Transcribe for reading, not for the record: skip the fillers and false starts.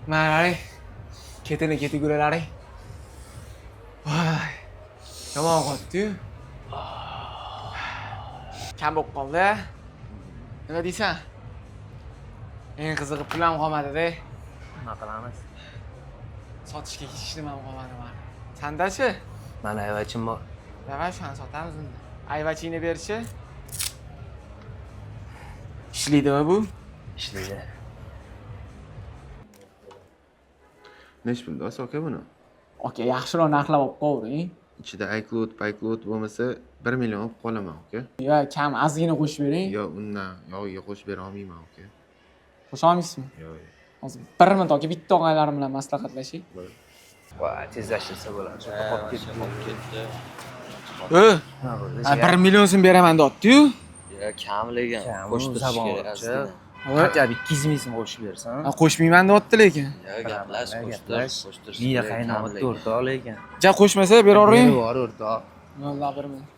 Mana ketini ketguralaring. Voy. Yomon qotdi-yu. Kam bo'lib qoldi. Nima deysan? Eng qizig'i pulam qolmadi-da. Nima qilamiz? Sotishga hech nimam qolmadi mani. Sanda-chi? Mana ayvachim bor. Davay shuni sotamiz unda. Ayvachingni berchi. Ishlaydimi bu? Ishlaydi. Nech pulda aka buni? Aka, yaxshiroq narxlab olib qo'ying. Ichida iCloud, PayCloud bo'lmasa 1 million olib qolaman aka. Yo, kam ozgina qo'shib bering. Yo, undan yog'iga qo'shib bera olmayman aka. Qo'sha olmaysizmi? Yo'q. Hozir 1 minut aka bitta og'aylarim bilan maslahatlashing. Voy, tezlashtirsa bo'ladi. Qolib ketdi. Ha, 1 million so'm beraman deyapti-yu. Ya kam lekin qo'shtirish kerak aslida. Qancha 200 ming so'm qo'shib bersan? Ha, qo'shmayman deyapti lekin. Ya gaplash qo'shtirish Miya qaynog'i to'rta lekin. Ja qo'shmasa beravering. Bor o'rtoq. Yo'lla 1 minut.